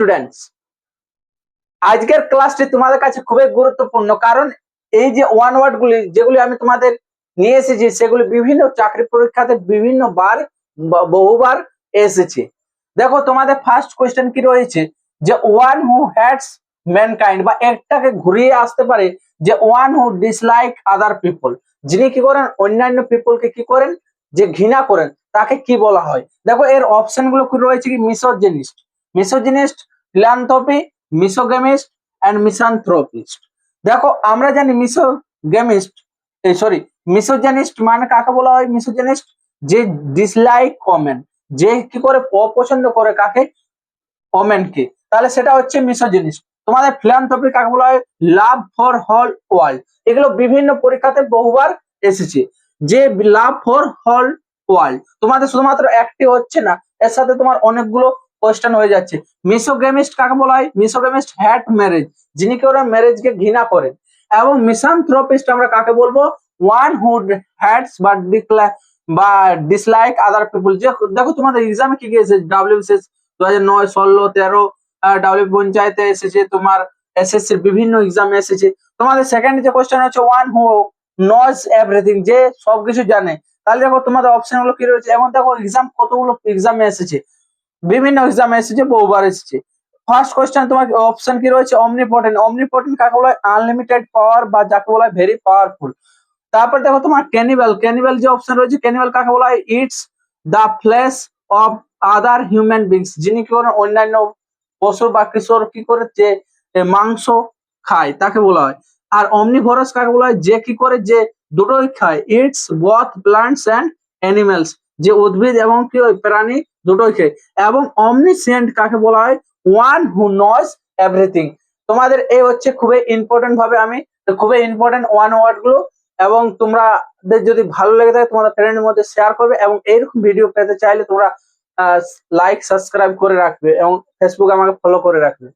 Students, আজকের ক্লাসটি তোমাদের কাছে খুবই গুরুত্বপূর্ণ, কারণ এই যে ওয়ান ওয়ার্ড গুলি যেগুলি আমি তোমাদের নিয়ে এসেছি সেগুলি বিভিন্ন চাকরি পরীক্ষাতে বিভিন্ন বার বহুবার এসেছে। দেখো তোমাদের ফার্স্ট কোয়েশ্চেন কি রয়েছে যে ওয়ান হু হ্যাটস ম্যানকাইন্ড, বা একটাকে ঘুরিয়ে আসতে পারে যে one who dislike other people, যিনি কি করেন অন্যান্য পিপলকে কি করেন যে ঘৃণা করেন, তাকে কি বলা হয়। দেখো এর অপশন গুলো কি রয়েছে কি মিসোজিনিস্ট, মিসোজিনিস্ট, ফিলান্থ্রপি, মিসোগেমিস্ট এন্ড মিসানথ্রোপিস্ট। দেখো আমরা জানি মিসোগেমিস্ট মিসোজেনিস্ট মানে কাকে বলা হয়। মিসোজেনিস্ট যে ডিসলাইক কমেন্ট, যে কি করে অপছন্দ করে কাকে, কমেন্টকে, তাহলে সেটা হচ্ছে মিসোজেনিস্ট। তোমাদের ফিলান্থ্রপি কাকে বলা হয়, লাভ ফর হোল ওয়ার্ল্ড। এগুলো বিভিন্ন পরীক্ষাতে বহুবার এসেছে যে লাভ ফর হোল ওয়ার্ল্ড। তোমাদের শুধুমাত্র একটি হচ্ছে না, এর সাথে তোমার অনেকগুলো কোয়েশ্চেন হয়ে যাচ্ছে। মিসোগেমিস্ট কাকে বলা হয়, মিসোগেমিস্ট হ্যাট ম্যারেজ, যিনি কি ওরা ম্যারেজকে ঘৃণা করেন। এবং মিসানথ্রোপিস্ট আমরা কাকে বলবো, ওয়ান হু হ্যাটস বা ডিসলাইক আদার পিপল। যে দেখো তোমাদের এক্সামে কি গিয়েছে, ডাব্লিউবিসিএস 2009, 16, 13, ডাব্লিউ পঞ্চায়েতে এসেছে, তোমার এসএসসির বিভিন্ন এক্সামে এসেছে। তোমাদের সেকেন্ড যে কোশ্চেন হচ্ছে ওয়ান হু নোজ এভরিথিং, যে সবকিছু জানে। তাহলে দেখো তোমাদের অপশন গুলো কি রয়েছে। এখন দেখো এক্সাম কতগুলো এক্সামে এসেছে, বিভিন্ন এক্সামে এসেছে, বহুবার এসেছে। ফার্স্ট কোশ্চেন তোমার অপশন কি রয়েছে, অমনিপটেন্ট। অমনিপটেন্ট কাকে বলা হয়, আনলিমিটেড পাওয়ার বা যাকে বলা হয় ভেরি পাওয়ারফুল। তারপর দেখো তোমার ক্যানিবাল, ক্যানিবাল যে অপশন রয়েছে, ক্যানিবাল কাকে বলা হয়, it's the flesh of other human beings, যিনি কি করেন অন্যান্য পশু বা কিশোর কি করে যে মাংস খায় তাকে বলা হয়। আর অমনিভোরাস কাকে বলা হয়, যে কি করে যে দুটোই খায়, it's both plants and animals, যে উদ্ভিদ এবং কি প্রাণী দুটোই খায়। এবং অমনিসেন্ট কাকে বলা হয়, ওয়ান হু নজ এভরিথিং। তোমাদের এই হচ্ছে খুবই ইম্পর্টেন্ট ভাবে আমি খুবই ইম্পর্টেন্ট ওয়ান ওয়ার্ড গুলো। এবং তোমাদের যদি ভালো লেগে থাকে তোমাদের ফ্রেন্ডের মধ্যে শেয়ার করবে, এবং এইরকম ভিডিও পেতে চাইলে তোমরা লাইক সাবস্ক্রাইব করে রাখবে এবং ফেসবুকে আমাকে ফলো করে রাখবে।